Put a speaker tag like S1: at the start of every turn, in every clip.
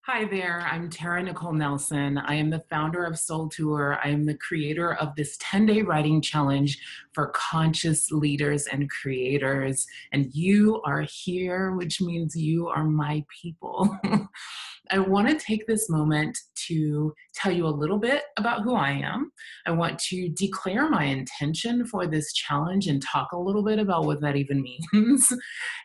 S1: Hi there, I'm Tara-Nicholle Nelson. I am the founder of Soul Tour. I am the creator of this 10-day writing challenge for conscious leaders and creators. And you are here, which means you are my people. I want to take this moment to tell you a little bit about who I am. I want to declare my intention for this challenge and talk a little bit about what that even means.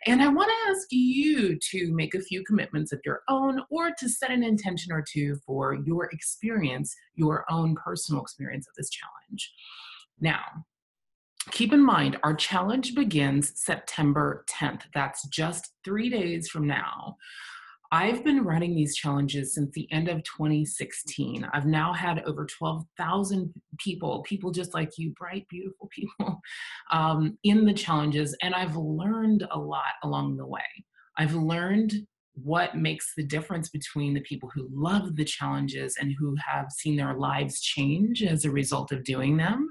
S1: And I want to ask you to make a few commitments of your own or to set an intention or two for your experience, your own personal experience of this challenge. Now, keep in mind, our challenge begins September 10th. That's just 3 days from now. I've been running these challenges since the end of 2016. I've now had over 12,000 people just like you, bright, beautiful people, in the challenges, and I've learned a lot along the way. I've learned what makes the difference between the people who love the challenges and who have seen their lives change as a result of doing them,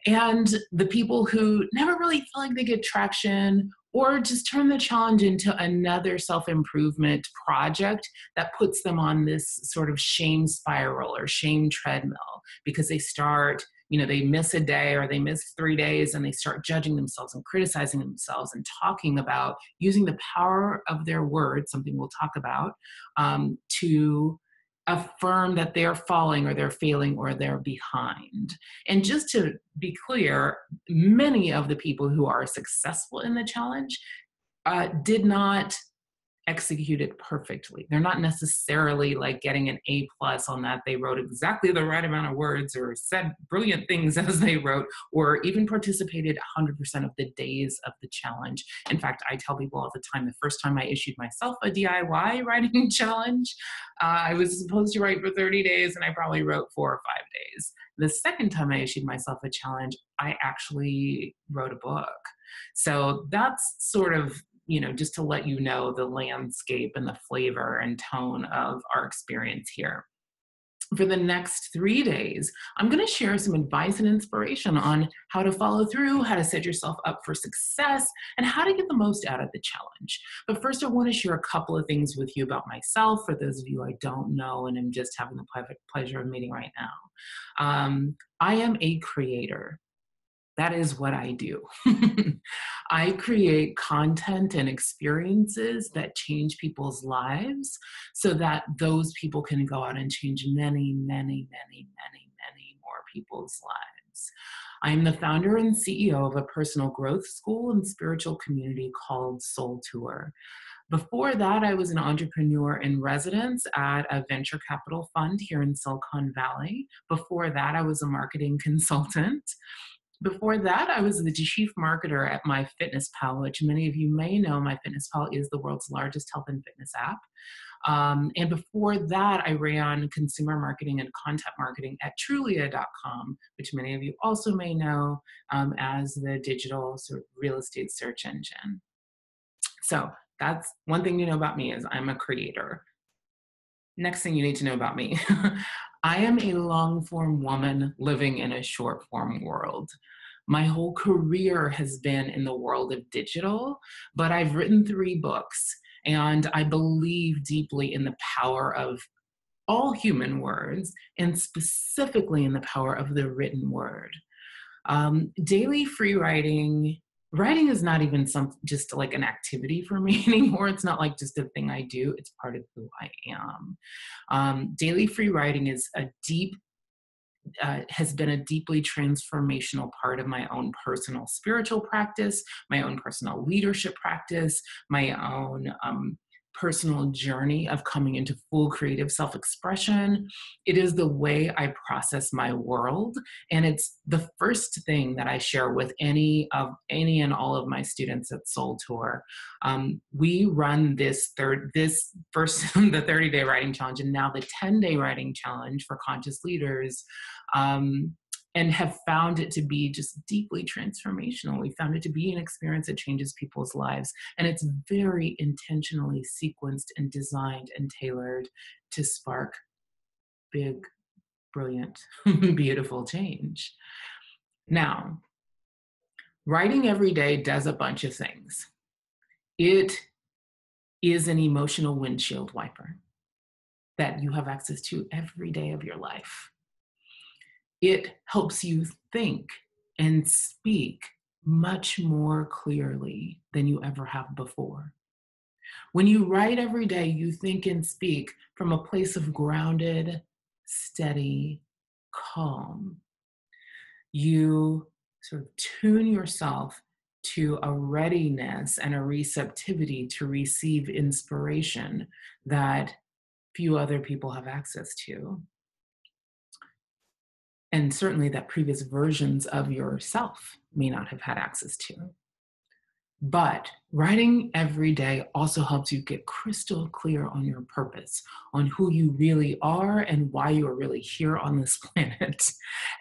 S1: and the people who never really feel like they get traction or just turn the challenge into another self-improvement project that puts them on this sort of shame spiral or shame treadmill because they start, they miss a day or they miss 3 days and they start judging themselves and criticizing themselves and talking about using the power of their words, something we'll talk about, to affirm that they're falling or they're failing or they're behind. And just to be clear, many of the people who are successful in the challenge did not execute it perfectly. They're not necessarily like getting an A plus on that. They wrote exactly the right amount of words or said brilliant things as they wrote, or even participated 100% of the days of the challenge. In fact, I tell people all the time, the first time I issued myself a DIY writing challenge, I was supposed to write for 30 days and I probably wrote 4 or 5 days. The second time I issued myself a challenge, I actually wrote a book. So that's sort of, just to let you know the landscape and the flavor and tone of our experience here. For the next 3 days, I'm going to share some advice and inspiration on how to follow through, how to set yourself up for success, and how to get the most out of the challenge. But first, I want to share a couple of things with you about myself, for those of you I don't know and am just having the pleasure of meeting right now. I am a creator. That is what I do. I create content and experiences that change people's lives so that those people can go out and change many, many, many, many, many more people's lives. I am the founder and CEO of a personal growth school and spiritual community called Soul Tour. Before that, I was an entrepreneur in residence at a venture capital fund here in Silicon Valley. Before that, I was a marketing consultant. Before that, I was the chief marketer at MyFitnessPal, which many of you may know. MyFitnessPal is the world's largest health and fitness app. And before that, I ran consumer marketing and content marketing at Trulia.com, which many of you also may know as the digital sort of real estate search engine. So that's one thing you know about me is I'm a creator. Next thing you need to know about me. I am a long form woman living in a short form world. My whole career has been in the world of digital, but I've written 3 books and I believe deeply in the power of all human words and specifically in the power of the written word. Daily free writing is not even just like an activity for me anymore. It's not like just a thing I do. It's part of who I am. Daily free writing has been a deeply transformational part of my own personal spiritual practice, my own personal leadership practice, my own personal journey of coming into full creative self-expression. It is the way I process my world, and it's the first thing that I share with any and all of my students at Soul Tour. We run this first the 30-day writing challenge, and now the 10-day writing challenge for conscious leaders. And have found it to be just deeply transformational. We found it to be an experience that changes people's lives. And it's very intentionally sequenced and designed and tailored to spark big, brilliant, beautiful change. Now, writing every day does a bunch of things. It is an emotional windshield wiper. that you have access to every day of your life. It helps you think and speak much more clearly than you ever have before. When you write every day, you think and speak from a place of grounded, steady, calm. You sort of tune yourself to a readiness and a receptivity to receive inspiration that few other people have access to. And certainly that previous versions of yourself may not have had access to. But writing every day also helps you get crystal clear on your purpose, on who you really are and why you are really here on this planet.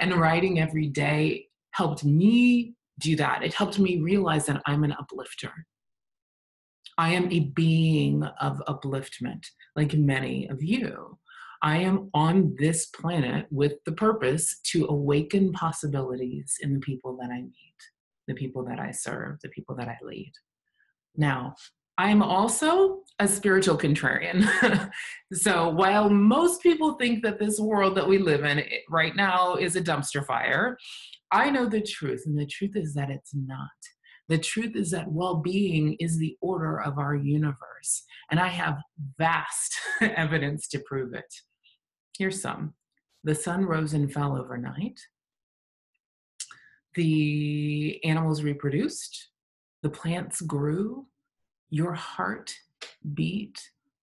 S1: And writing every day helped me do that. It helped me realize that I'm an uplifter. I am a being of upliftment, like many of you. I am on this planet with the purpose to awaken possibilities in the people that I meet, the people that I serve, the people that I lead. Now, I am also a spiritual contrarian. So while most people think that this world that we live in right now is a dumpster fire, I know the truth, and the truth is that it's not. The truth is that well-being is the order of our universe, and I have vast evidence to prove it. Here's some. The sun rose and fell overnight. The animals reproduced. The plants grew. Your heart beat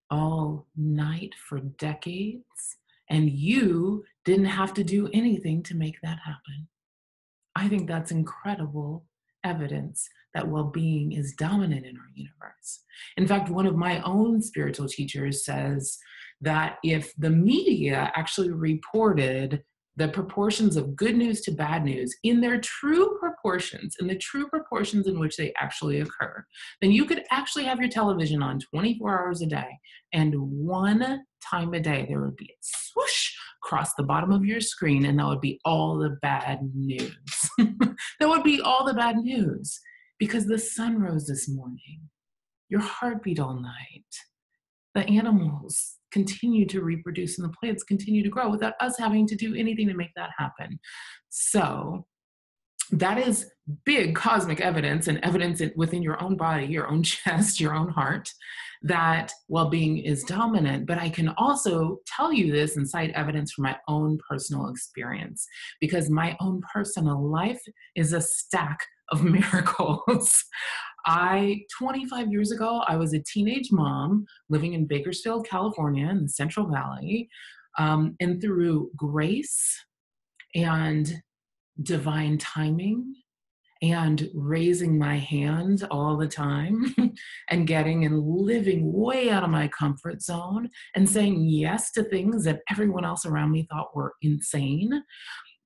S1: all night for decades, and you didn't have to do anything to make that happen. I think that's incredible evidence that well-being is dominant in our universe. In fact, one of my own spiritual teachers says that if the media actually reported the proportions of good news to bad news in their true proportions, in the true proportions in which they actually occur, then you could actually have your television on 24 hours a day, and one time a day there would be a swoosh across the bottom of your screen, and that would be all the bad news. That would be all the bad news, because the sun rose this morning, your heart beat all night, the animals continue to reproduce and the plants continue to grow without us having to do anything to make that happen. So that is big cosmic evidence, and evidence within your own body, your own chest, your own heart, that well-being is dominant. But I can also tell you this and cite evidence from my own personal experience, because my own personal life is a stack of miracles. 25 years ago, I was a teenage mom living in Bakersfield, California, in the Central Valley, and through grace and divine timing and raising my hand all the time and getting and living way out of my comfort zone and saying yes to things that everyone else around me thought were insane.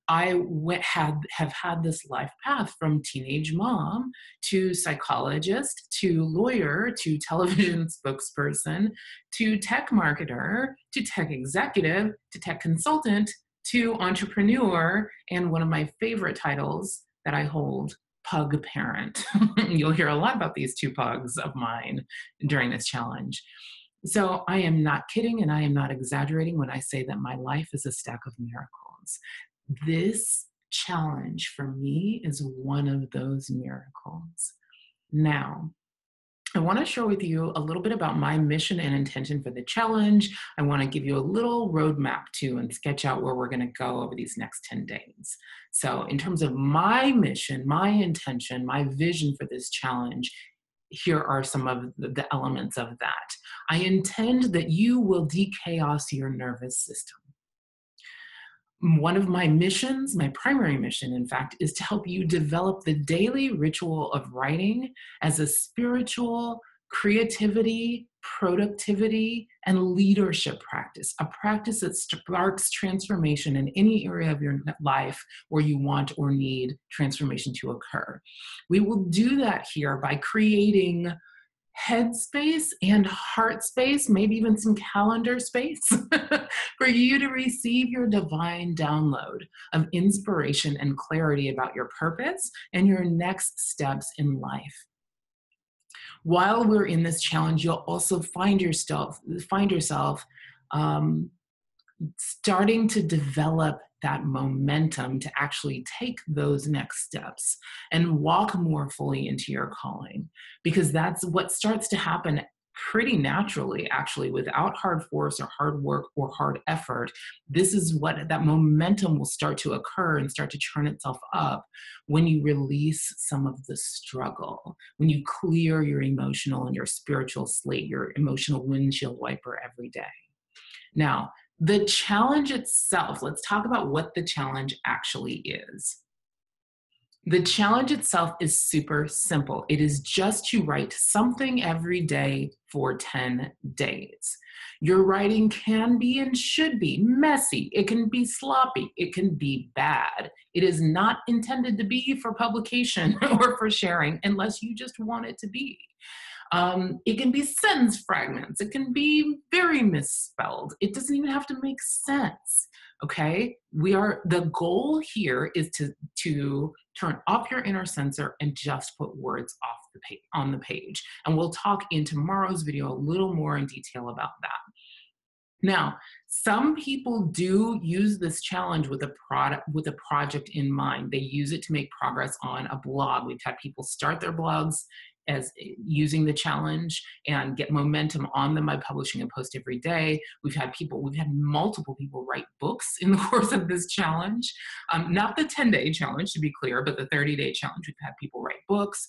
S1: I have had this life path from teenage mom to psychologist to lawyer to television spokesperson to tech marketer to tech executive to tech consultant to entrepreneur, and one of my favorite titles that I hold, pug parent. You'll hear a lot about these two pugs of mine during this challenge. So I am not kidding, and I am not exaggerating when I say that my life is a stack of miracles. This challenge for me is one of those miracles. Now, I want to share with you a little bit about my mission and intention for the challenge. I want to give you a little roadmap too and sketch out where we're going to go over these next 10 days. So in terms of my mission, my intention, my vision for this challenge, here are some of the elements of that. I intend that you will de-chaos your nervous system. One of my missions, my primary mission, in fact, is to help you develop the daily ritual of writing as a spiritual creativity, productivity, and leadership practice, a practice that sparks transformation in any area of your life where you want or need transformation to occur. We will do that here by creating head space and heart space, maybe even some calendar space for you to receive your divine download of inspiration and clarity about your purpose and your next steps in life. While we're in this challenge, you'll also find yourself starting to develop that momentum to actually take those next steps and walk more fully into your calling, because that's what starts to happen pretty naturally, actually, without hard force or hard work or hard effort. This is what that momentum will start to occur and start to churn itself up when you release some of the struggle, when you clear your emotional and your spiritual slate, your emotional windshield wiper every day. Now, the challenge itself, let's talk about what the challenge actually is. The challenge itself is super simple. It is just to write something every day for 10 days. Your writing can be and should be messy. It can be sloppy. It can be bad. It is not intended to be for publication or for sharing unless you just want it to be. It can be sentence fragments. It can be very misspelled. It doesn't even have to make sense. Okay, the goal here is to turn off your inner censor and just put words off the page on the page. And we'll talk in tomorrow's video a little more in detail about that. Now, some people do use this challenge with a project in mind. They use it to make progress on a blog. We've had people start their blogs as using the challenge and get momentum on them by publishing a post every day. We've had multiple people write books in the course of this challenge. Not the 10-day challenge, to be clear, but the 30-day challenge. We've had people write books.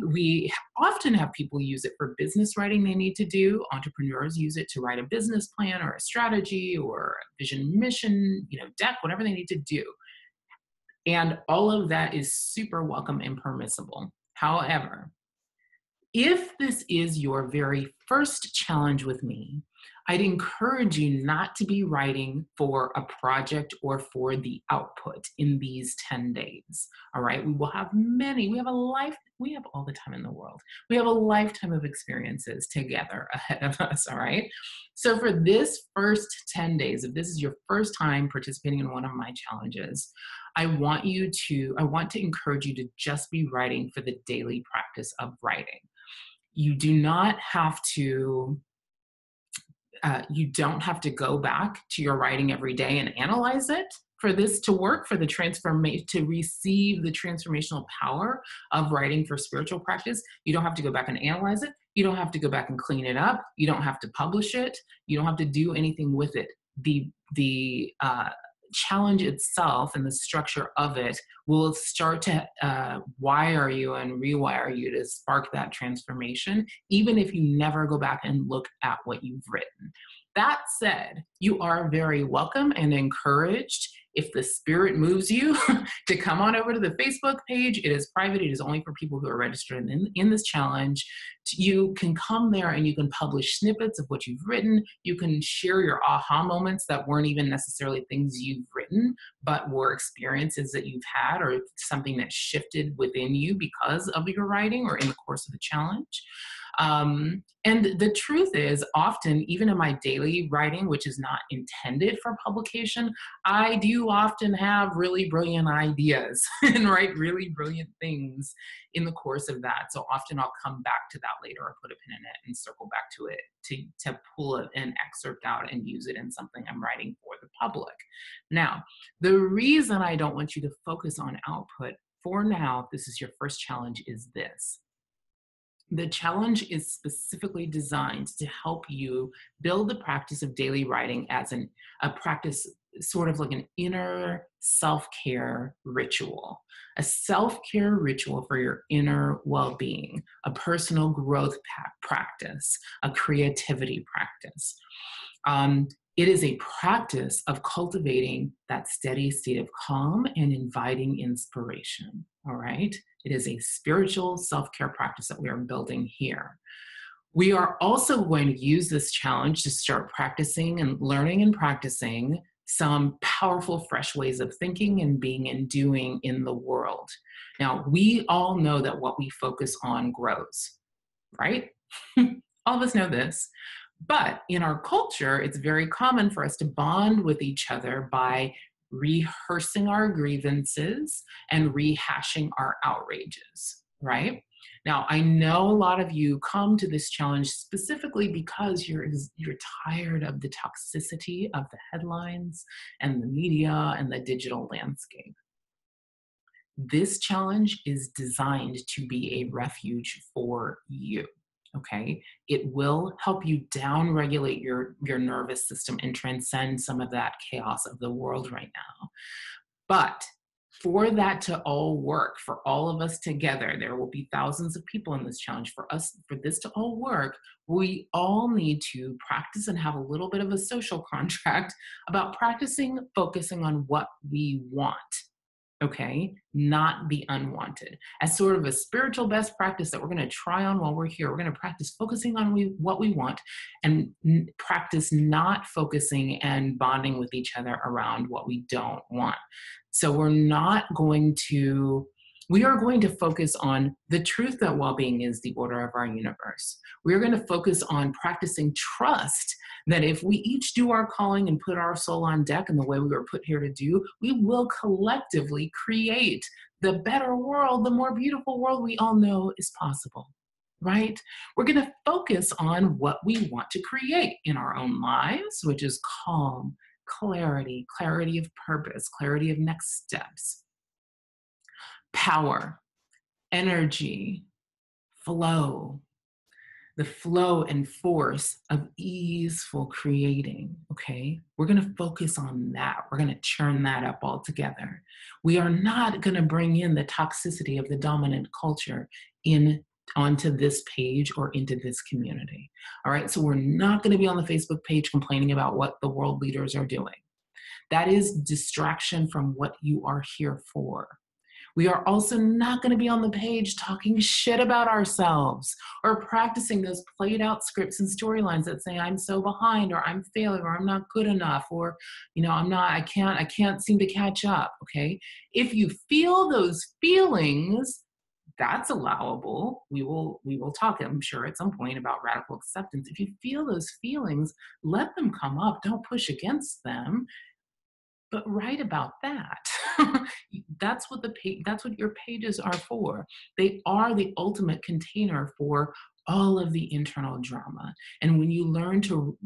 S1: We often have people use it for business writing they need to do. Entrepreneurs use it to write a business plan or a strategy or a vision mission, deck, whatever they need to do. And all of that is super welcome and permissible. However, if this is your very first challenge with me, I'd encourage you not to be writing for a project or for the output in these 10 days. All right. We have all the time in the world. We have a lifetime of experiences together ahead of us. All right. So for this first 10 days, if this is your first time participating in one of my challenges, I want to encourage you to just be writing for the daily practice of writing. You do not have to you don't have to go back to your writing every day and analyze it for this to work, for the to receive the transformational power of writing for spiritual practice. You don't have to go back and analyze it. You don't have to go back and clean it up. You don't have to publish it. You don't have to do anything with it. The challenge itself and the structure of it will start to wire you and rewire you to spark that transformation, even if you never go back and look at what you've written. That said, you are very welcome and encouraged, if the spirit moves you, to come on over to the Facebook page. It is private. It is only for people who are registered in this challenge. You can come there and you can publish snippets of what you've written. You can share your aha moments that weren't even necessarily things you've written, but were experiences that you've had or something that shifted within you because of your writing or in the course of the challenge. And the truth is, often, even in my daily writing, which is not intended for publication, I do often have really brilliant ideas and write really brilliant things in the course of that. So often I'll come back to that later or put a pin in it and circle back to it to pull an excerpt out and use it in something I'm writing for the public. Now, the reason I don't want you to focus on output for now, if this is your first challenge, is this. The challenge is specifically designed to help you build the practice of daily writing as a practice, sort of like an inner self-care ritual, a self-care ritual for your inner well-being, a personal growth practice, a creativity practice. It is a practice of cultivating that steady state of calm and inviting inspiration, all right? It is a spiritual self-care practice that we are building here. We are also going to use this challenge to start practicing and learning and practicing some powerful, fresh ways of thinking and being and doing in the world. Now, we all know that what we focus on grows, right? All of us know this. But in our culture, it's very common for us to bond with each other by rehearsing our grievances and rehashing our outrages, right? Now, I know a lot of you come to this challenge specifically because you're tired of the toxicity of the headlines and the media and the digital landscape. This challenge is designed to be a refuge for you. Okay, it will help you down regulate your nervous system and transcend some of that chaos of the world right now. But for that to all work, for all of us together, there will be thousands of people in this challenge. For this to all work, we all need to practice and have a little bit of a social contract about practicing focusing on what we want. Okay, not the unwanted. As sort of a spiritual best practice that we're going to try on while we're here, we're going to practice focusing on what we want and practice not focusing and bonding with each other around what we don't want. So we are going to focus on the truth that well-being is the order of our universe. We're going to focus on practicing trust that if we each do our calling and put our soul on deck in the way we were put here to do, we will collectively create the better world, the more beautiful world we all know is possible, right? We're going to focus on what we want to create in our own lives, which is calm, clarity, clarity of purpose, clarity of next steps, power, energy, flow, the flow and force of easeful creating, okay? We're gonna focus on that. We're gonna churn that up all together. We are not gonna bring in the toxicity of the dominant culture onto this page or into this community, all right? So we're not gonna be on the Facebook page complaining about what the world leaders are doing. That is distraction from what you are here for. We are also not going to be on the page talking shit about ourselves or practicing those played out scripts and storylines that say I'm so behind or I'm failing or I'm not good enough or I can't seem to catch up, okay? If you feel those feelings, that's allowable. We will talk, I'm sure, at some point about radical acceptance. If you feel those feelings, let them come up. Don't push against them. But write about that. That's what your pages are for. They are the ultimate container for all of the internal drama. And when you learn to,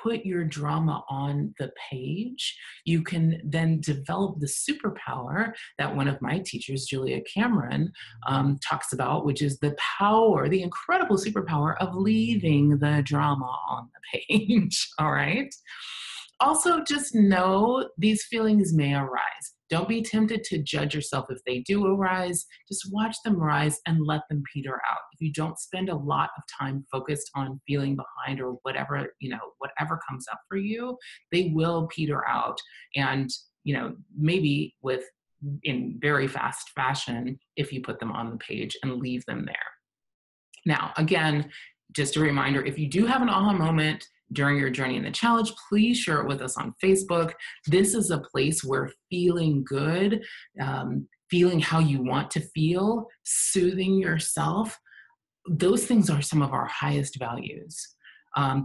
S1: put your drama on the page, you can then develop the superpower that one of my teachers, Julia Cameron, talks about, which is the incredible superpower of leaving the drama on the page. All right. Also, just know these feelings may arise. Don't be tempted to judge yourself if they do arise. Just watch them rise and let them peter out. If you don't spend a lot of time focused on feeling behind or whatever comes up for you, they will peter out. And, maybe in very fast fashion, if you put them on the page and leave them there. Now, again, just a reminder, if you do have an aha moment during your journey in the challenge, please share it with us on Facebook. This is a place where feeling good, feeling how you want to feel, soothing yourself, those things are some of our highest values.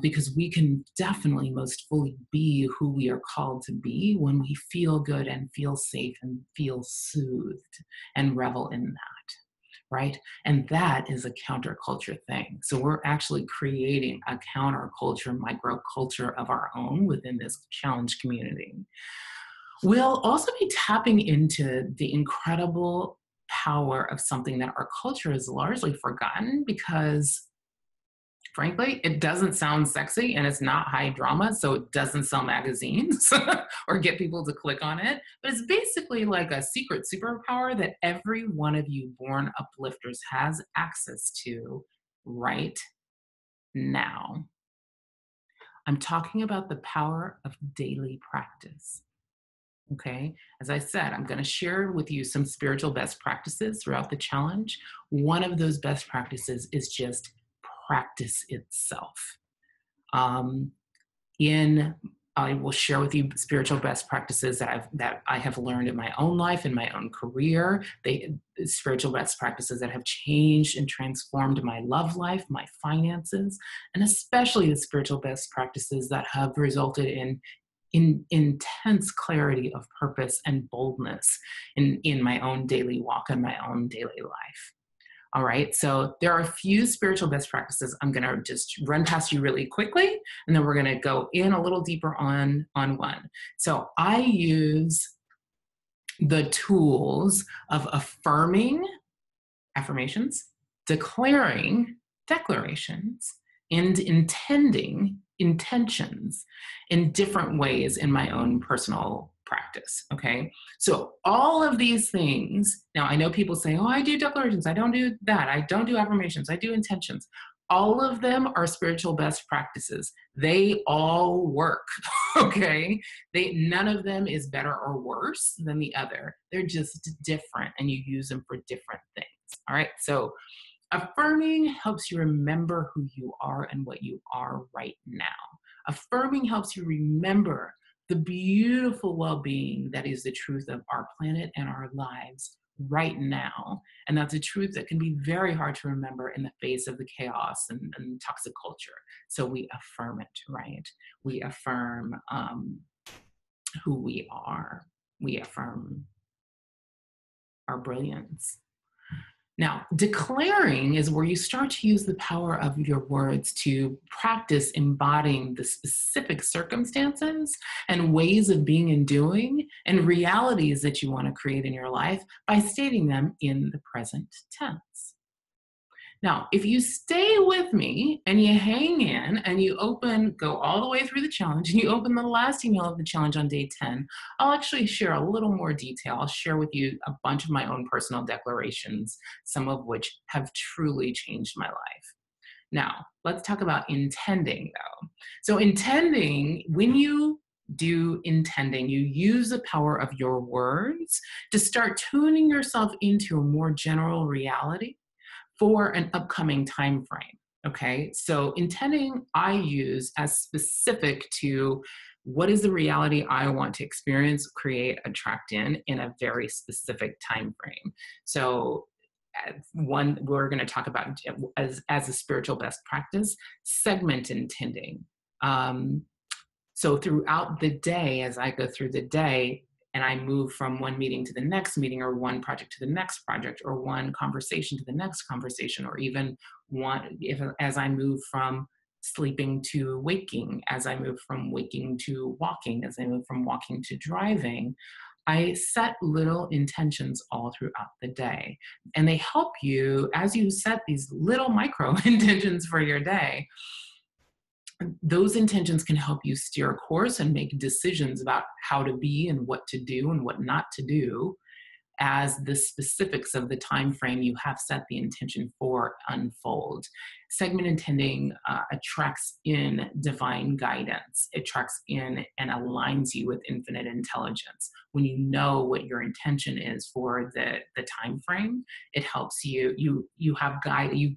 S1: Because we can definitely most fully be who we are called to be when we feel good and feel safe and feel soothed and revel in that. Right? And that is a counterculture thing. So we're actually creating a counterculture, microculture of our own within this challenge community. We'll also be tapping into the incredible power of something that our culture has largely forgotten because, frankly, it doesn't sound sexy and it's not high drama, so it doesn't sell magazines or get people to click on it. But it's basically like a secret superpower that every one of you born uplifters has access to right now. I'm talking about the power of daily practice. Okay, as I said, I'm going to share with you some spiritual best practices throughout the challenge. One of those best practices is just practice itself. I will share with you spiritual best practices that I have learned in my own life, in my own career. Spiritual best practices that have changed and transformed my love life, my finances, and especially the spiritual best practices that have resulted in intense clarity of purpose and boldness in my own daily walk and my own daily life. All right, so there are a few spiritual best practices I'm going to just run past you really quickly, and then we're going to go in a little deeper on one. So I use the tools of affirming, affirmations, declaring, declarations, and intending, intentions, in different ways in my own personal practice. Okay. So all of these things, now I know people say, oh, I do declarations. I don't do that. I don't do affirmations. I do intentions. All of them are spiritual best practices. They all work. Okay. None of them is better or worse than the other. They're just different, and you use them for different things. All right. So affirming helps you remember who you are and what you are right now. Affirming helps you remember the beautiful well-being that is the truth of our planet and our lives right now. And that's a truth that can be very hard to remember in the face of the chaos and toxic culture. So we affirm it, right? We affirm who we are. We affirm our brilliance. Now, declaring is where you start to use the power of your words to practice embodying the specific circumstances and ways of being and doing and realities that you want to create in your life by stating them in the present tense. Now, if you stay with me and you hang in and you go all the way through the challenge, and you open the last email of the challenge on day 10, I'll actually share a little more detail. I'll share with you a bunch of my own personal declarations, some of which have truly changed my life. Now, let's talk about intending, though. So intending, when you do intending, you use the power of your words to start tuning yourself into a more general reality for an upcoming time frame. Okay, so intending I use as specific to what is the reality I want to experience, create, attract in a very specific time frame. So one we're going to talk about as a spiritual best practice, segment intending. So throughout the day, as I go through the day, and I move from one meeting to the next meeting, or one project to the next project, or one conversation to the next conversation, or even as I move from sleeping to waking, as I move from waking to walking, as I move from walking to driving, I set little intentions all throughout the day. And they help you, as you set these little micro intentions for your day, those intentions can help you steer a course and make decisions about how to be and what to do and what not to do as the specifics of the time frame you have set the intention for unfold. Segment intending attracts in divine guidance. It tracks in and aligns you with infinite intelligence. When you know what your intention is for the time frame, it helps you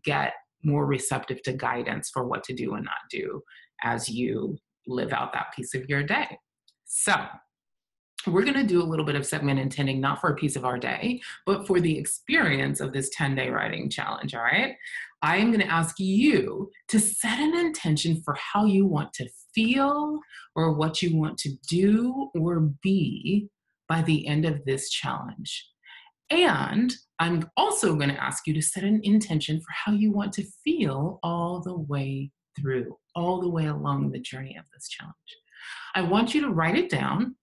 S1: get more receptive to guidance for what to do and not do as you live out that piece of your day. So we're going to do a little bit of segment intending, not for a piece of our day, but for the experience of this 10-day writing challenge, all right? I am going to ask you to set an intention for how you want to feel or what you want to do or be by the end of this challenge. And I'm also going to ask you to set an intention for how you want to feel all the way through, all the way along the journey of this challenge. I want you to write it down,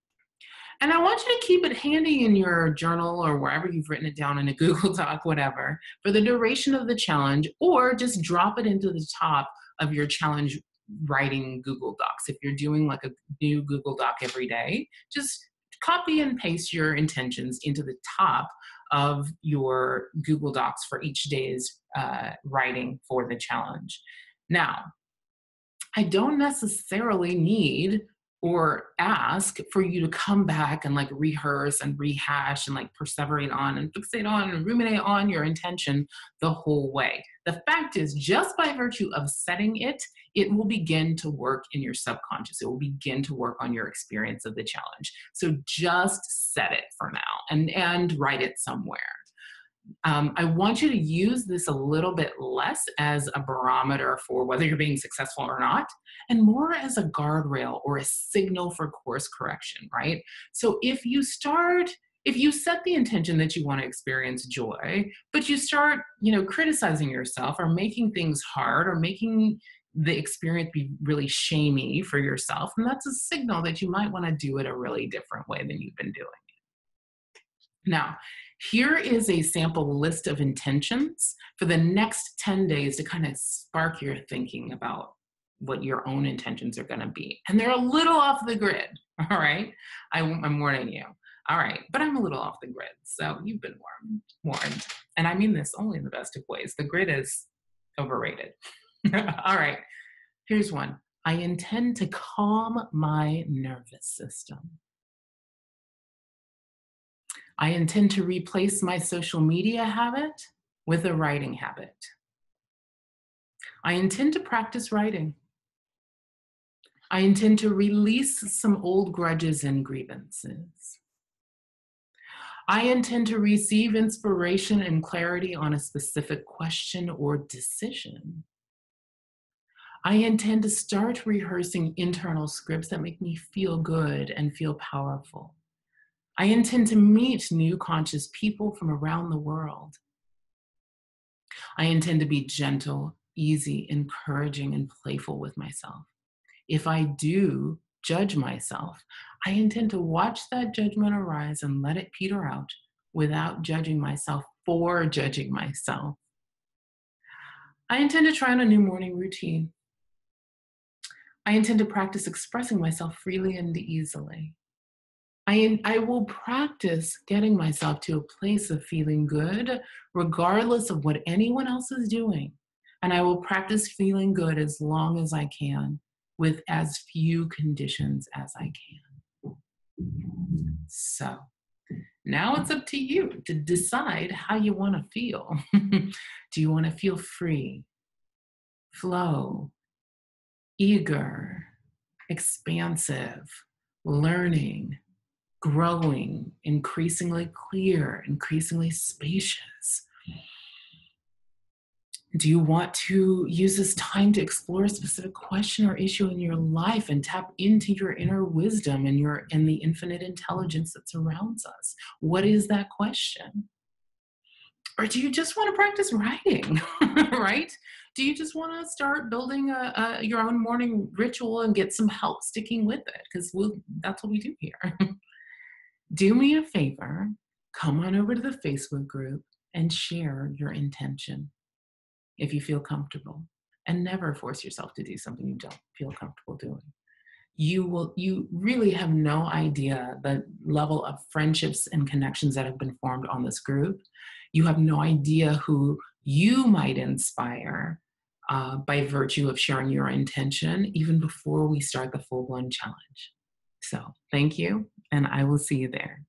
S1: and I want you to keep it handy in your journal or wherever you've written it down, in a Google Doc, whatever, for the duration of the challenge, or just drop it into the top of your challenge writing Google Docs. If you're doing like a new Google Doc every day, just copy and paste your intentions into the top of your Google Docs for each day's writing for the challenge. Now, I don't necessarily need or ask for you to come back and like rehearse and rehash and like perseverate on and fixate on and ruminate on your intention the whole way. The fact is, just by virtue of setting it, it will begin to work in your subconscious. It will begin to work on your experience of the challenge. So just set it for now and write it somewhere. I want you to use this a little bit less as a barometer for whether you're being successful or not, and more as a guardrail or a signal for course correction, right? So if you start if you set the intention that you want to experience joy, but you start, criticizing yourself or making things hard or making the experience be really shamey for yourself, and that's a signal that you might want to do it a really different way than you've been doing. Now, here is a sample list of intentions for the next 10 days to kind of spark your thinking about what your own intentions are going to be. And they're a little off the grid, all right? I'm warning you. All right, but I'm a little off the grid, so you've been warned. And I mean this only in the best of ways. The grid is overrated. All right, here's one. I intend to calm my nervous system. I intend to replace my social media habit with a writing habit. I intend to practice writing. I intend to release some old grudges and grievances. I intend to receive inspiration and clarity on a specific question or decision. I intend to start rehearsing internal scripts that make me feel good and feel powerful. I intend to meet new conscious people from around the world. I intend to be gentle, easy, encouraging, and playful with myself. If I do judge myself, I intend to watch that judgment arise and let it peter out without judging myself for judging myself. I intend to try on a new morning routine. I intend to practice expressing myself freely and easily. I will practice getting myself to a place of feeling good, regardless of what anyone else is doing. And I will practice feeling good as long as I can, with as few conditions as I can. So now it's up to you to decide how you want to feel. Do you want to feel free, flow, eager, expansive, learning, growing, increasingly clear, increasingly spacious? Do you want to use this time to explore a specific question or issue in your life and tap into your inner wisdom and the infinite intelligence that surrounds us? What is that question? Or do you just want to practice writing, right? Do you just want to start building your own morning ritual and get some help sticking with it? Because that's what we do here. Do me a favor, come on over to the Facebook group and share your intention if you feel comfortable, and never force yourself to do something you don't feel comfortable doing. You really have no idea the level of friendships and connections that have been formed on this group. You have no idea who you might inspire by virtue of sharing your intention, even before we start the full-blown challenge. So thank you, and I will see you there.